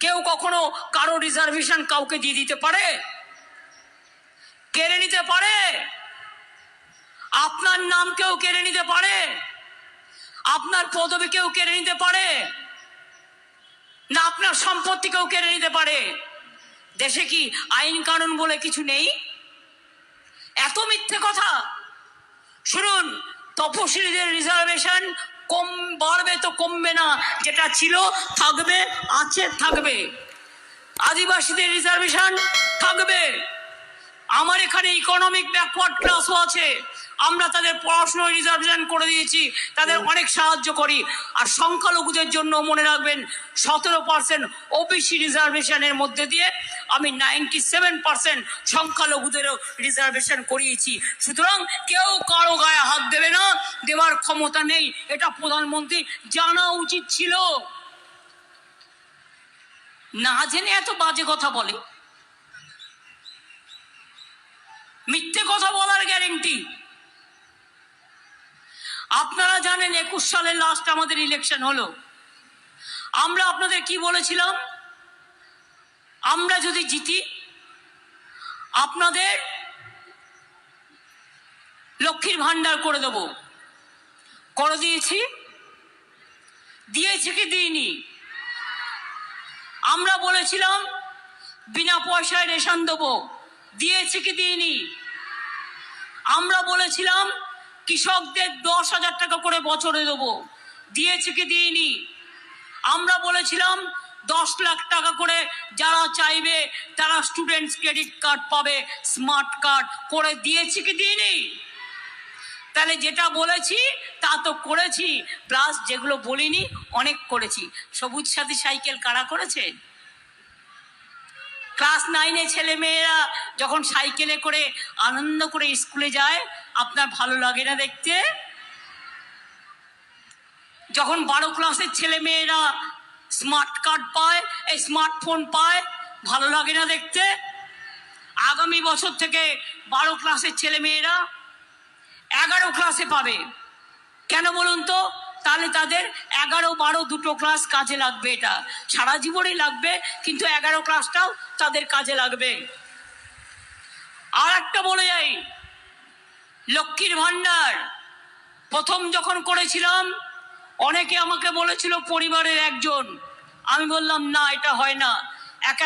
কেউ কখনো কারো রিজার্ভেশন কাউকে দিয়ে দিতে পারে? কেড়ে নিতে পারে? আপনার নাম কেউ কেড়ে নিতে পারে? আপনার পদবি কেউ কেড়ে নিতে পারে? না আপনার সম্পত্তি কেউ কেড়ে নিতে পারে? দেশে কি আইন কানুন বলে কিছু নেই? এত মিথ্যে কথা। শুনুন, তপশিলীদের রিজার্ভেশন কম বাড়বে তো কমবে না, যেটা ছিল থাকবে, আছে থাকবে। আদিবাসীদের রিজার্ভেশন থাকবে। আমার এখানে ইকোনমিক ব্যাকওয়ার্ড ক্লাসও আছে, আমরা তাদের পড়াশোনায় রিজার্ভেশন করে দিয়েছি, তাদের অনেক সাহায্য করি। আর সংখ্যালঘুদের জন্য মনে রাখবেন 17% ওবিসি রিজার্ভেশনের মধ্যে দিয়ে আমি 97% সংখ্যালঘুদেরও রিজার্ভেশন করিয়েছি। সুতরাং কেউ কারো গায়ে হাত দেবে না, দেওয়ার ক্ষমতা নেই, এটা প্রধানমন্ত্রী জানা উচিত ছিল। না জেনে এত বাজে কথা বলে, মিথ্যে কথা বলার গ্যারেন্টি। আপনারা জানেন 21 সালে লাস্ট আমাদের ইলেকশন হলো। আমরা আপনাদের কি বলেছিলাম? আমরা যদি জিতি আপনাদের লক্ষ্মীর ভান্ডার করে দেব। করে দিয়েছি? দিয়েছি কি দিইনি? আমরা বলেছিলাম বিনা পয়সায় রেশন দেবো, দিয়েছি কি দিইনি? আমরা বলেছিলাম কৃষকদের 10,000 টাকা করে বছরে দেবো, দিয়েছি কি দিইনি? আমরা বলেছিলাম 10 লাখ টাকা করে যারা চাইবে তারা স্টুডেন্টস ক্রেডিট কার্ড পাবে, স্মার্ট কার্ড করে দিয়েছি কি দিইনি? তাহলে যেটা বলেছি তা তো করেছি, প্লাস যেগুলো বলিনি অনেক করেছি। সবুজ সাথী সাইকেল কারা করেছে? ক্লাস 9-এ ছেলে মেয়েরা যখন সাইকেলে করে আনন্দ করে স্কুলে যায়, আপনার ভালো লাগে না দেখতে? যখন 12 ক্লাসের ছেলে মেয়েরা স্মার্ট কার্ড পায়, এই স্মার্টফোন পায়, ভালো লাগে না দেখতে? আগামী বছর থেকে 12 ক্লাসের ছেলে মেয়েরা 11 ক্লাসে পাবে। কেন বলুন তো? তাহলে তাদের 11-12 দুটো ক্লাস কাজে লাগবে। এটা সারা জীবনই লাগবে, কিন্তু 11 ক্লাসটাও তাদের কাজে লাগবে। আর একটা বলে যাই, লক্ষ্মীর ভান্ডার প্রথম যখন করেছিলাম অনেকে আমাকে বলেছিল পরিবারের একজন। আমি বললাম না, এটা হয় না।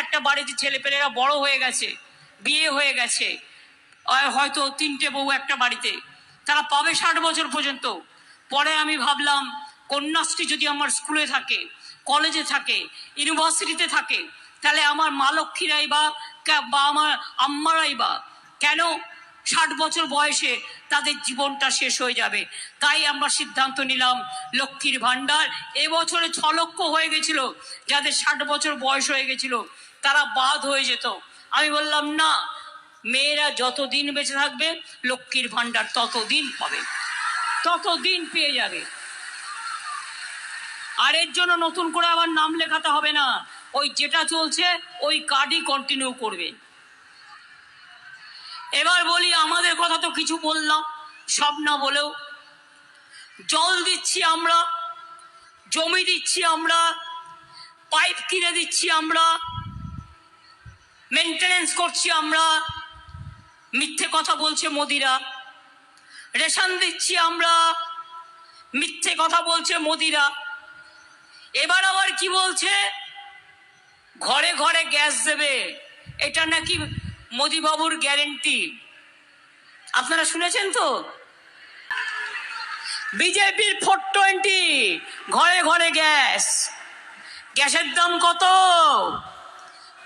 একটা বাড়িতে ছেলেপেলেরা বড় হয়ে গেছে, বিয়ে হয়ে গেছে, হয়তো 3টে বউ একটা বাড়িতে, তারা পাবে 60 বছর পর্যন্ত। পরে আমি ভাবলাম কন্যাশ্রী যদি আমার স্কুলে থাকে, কলেজে থাকে, ইউনিভার্সিটিতে থাকে, তাহলে আমার মা লক্ষ্মীরাই বা আমার আম্মারাই বা কেন 60 বছর বয়সে তাদের জীবনটা শেষ হয়ে যাবে? তাই আমরা সিদ্ধান্ত নিলাম লক্ষ্মীর ভান্ডার। এবছরে 6 লক্ষ হয়ে গেছিল, যাদের 60 বছর বয়স হয়ে গেছিল তারা বাদ হয়ে যেত। আমি বললাম না, মেয়েরা যতদিন বেঁচে থাকবে লক্ষ্মীর ভান্ডার ততদিন পাবে, ততদিন পেয়ে যাবে। আর এর জন্য নতুন করে আবার নাম লেখাতে হবে না, ওই যেটা চলছে ওই কার্ডই কন্টিনিউ করবে। এবার বলি, আমাদের কথা তো কিছু বললাম, সব না বলেও জল দিচ্ছি আমরা, জমি দিচ্ছি আমরা, পাইপ কিনে দিচ্ছি আমরা, মেনটেনেন্স করছি আমরা। মিথ্যে কথা বলছে মোদিরা। রেশন দিচ্ছি আমরা, মিথ্যে কথা বলছে মোদিরা। এবার আবার কি বলছে? ঘরে ঘরে গ্যাস দেবে, এটা নাকি মোদি বাবুর গ্যারেন্টি। আপনারা শুনেছেন তো? বিজেপির 420 ঘরে ঘরে গ্যাস। গ্যাসের দাম কত?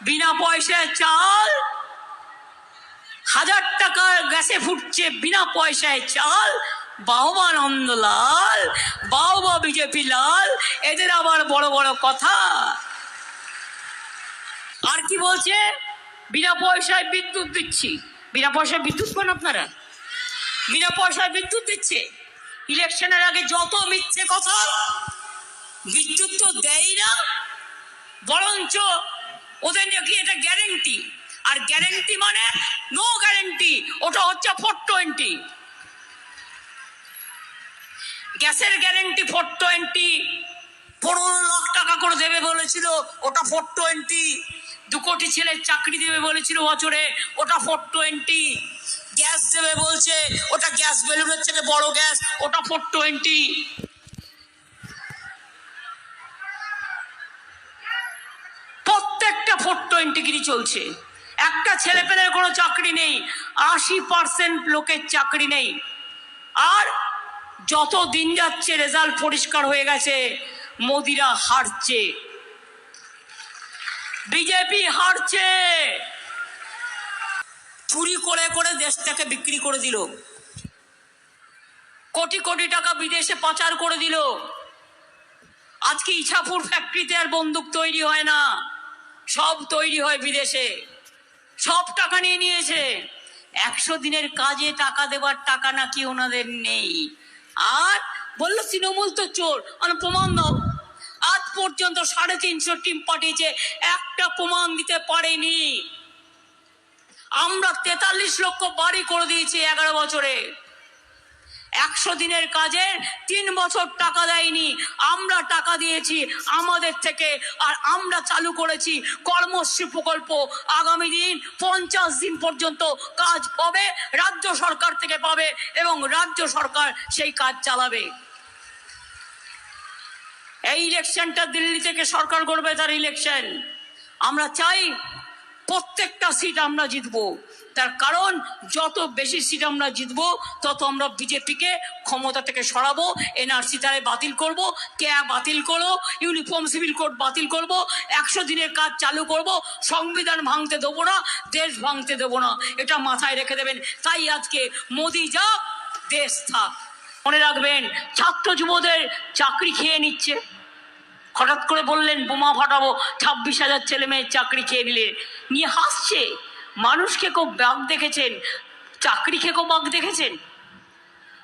বিনা পয়সায় চাল 1000 টাকার গ্যাসে ফুটছে, বিনা পয়সায় চাল। বাহবা নন্দলাল, বাহবা বিজেপি লাল, এদের আবার বড় বড় কথা। আর কি বলছে? বিনা পয়সায় বিদ্যুৎ দিচ্ছি। বিনা পয়সায় বিদ্যুৎ পান আপনারা? বিনা পয়সায় বিদ্যুৎ দিচ্ছে। ইলেকশনের আগে যত মিথ্যে কথা। বিদ্যুৎ তো দেয় না, বরঞ্চ ওদের নাকি এটা গ্যারেন্টি। আর গ্যারেন্টি মানে নো গ্যারেন্টি, ওটা হচ্ছে 420। গ্যাসের গ্যারেন্টি 420, 15 লাখ টাকা করে দেবে বলেছিল, ওটা 420। 2 কোটি ছেলের চাকরি দেবে বলেছিল বছরে, ওটা 420। গ্যাস দেবে বলছে, ওটা গ্যাস বেলুনের থেকে বড় গ্যাস, ওটা 420। প্রত্যেকটা 420 গিরি চলছে। একটা ছেলে পেলের কোনো চাকরি নেই, 80% লোকের চাকরি নেই। আর যত দিন যাচ্ছে রেজাল্ট পরিষ্কার হয়ে গেছে, মোদিরা হারছে, বিজেপি হারছে। চুরি করে করে দেশটাকে বিক্রি করে দিল, কোটি কোটি টাকা বিদেশে পাচার করে দিল। আজকে ইছাপুর ফ্যাক্টরিতে আর বন্দুক তৈরি হয় না, সব তৈরি হয় বিদেশে। সব টাকা নিয়ে নিয়েছে। 100 দিনের কাজে টাকা দেবার টাকা নাকি ওনাদের নেই। আর বললো তৃণমূল তো চোর, মানে প্রমাণ দাও। আজ পর্যন্ত 350 টিম পাঠিয়েছে, একটা প্রমাণ দিতে পারেনি। আমরা 43 লক্ষ বাড়ি করে দিয়েছি 11 বছরে। 100 দিনের কাজে 3 বছর টাকা দেয়নি, আমরা টাকা দিয়েছি আমাদের থেকে। আর আমরা চালু করেছি কর্মশ্রী প্রকল্প। আগামী দিন 50 দিন পর্যন্ত কাজ পাবে, রাজ্য সরকার থেকে পাবে, এবং রাজ্য সরকার সেই কাজ চালাবে। এই ইলেকশনটা দিল্লি থেকে সরকার করবে, তার ইলেকশন। আমরা চাই প্রত্যেকটা সিট আমরা জিতবো। তার কারণ যত বেশি সিট আমরা জিতবো, তত আমরা বিজেপিকে ক্ষমতা থেকে সরাবো। এনআরসি তারে বাতিল করব, ক্যাব বাতিল করবো, ইউনিফর্ম সিভিল কোড বাতিল করব, 100 দিনের কাজ চালু করব, সংবিধান ভাঙতে দেবো না, দেশ ভাঙতে দেবো না। এটা মাথায় রেখে দেবেন। তাই আজকে মোদি যাক, দেশ থাক। মনে রাখবেন, ছাত্র যুবদের চাকরি খেয়ে নিচ্ছে। হঠাৎ করে বললেন বোমা ফাটাবো, 26,000 ছেলে মেয়ের চাকরি খেয়ে নিয়ে হাসছে। মানুষকে কেউ বাঘ দেখেছেন? চাকরি খেয়ে কেউ বাঘ দেখেছেন?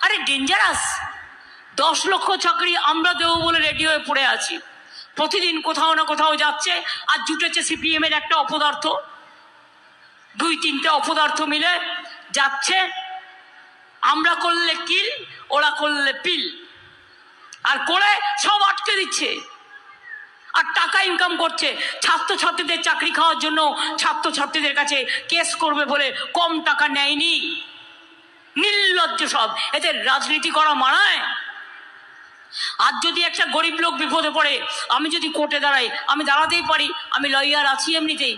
আরে ডেঞ্জারাস। 10 লক্ষ চাকরি আমরা দেবো বলে রেডি হয়ে পড়ে আছি। প্রতিদিন কোথাও না কোথাও যাচ্ছে। আর জুটেছে সিপিএম এর একটা অপদার্থ, 2-3টে অপদার্থ মিলে যাচ্ছে। আমরা করলে কিল, ওরা করলে পিল, আর করে সব আটকে দিচ্ছে। আর টাকা ইনকাম করছে। ছাত্রছাত্রীদের চাকরি খাওয়ার জন্য ছাত্রছাত্রীদের কাছে কেস করবে বলে কম টাকা নেয়নি। নির্লজ্জ সব। এদের রাজনীতি করা মানায়? আজ যদি একটা গরিব লোক বিপদে পড়ে, আমি যদি কোর্টে দাঁড়াই, আমি দাঁড়াতেই পারি, আমি লয়ার আছি এমনিতেই,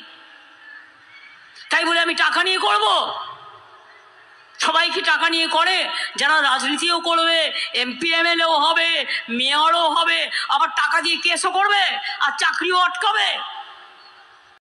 তাই বলে আমি টাকা নিয়ে করব? সবাই কি টাকা নিয়ে করে? যারা রাজনীতিও করবে, এমপি এমএলএও হবে, মেয়রও হবে, আবার টাকা দিয়ে কেসও করবে আর চাকরিও আটকাবে।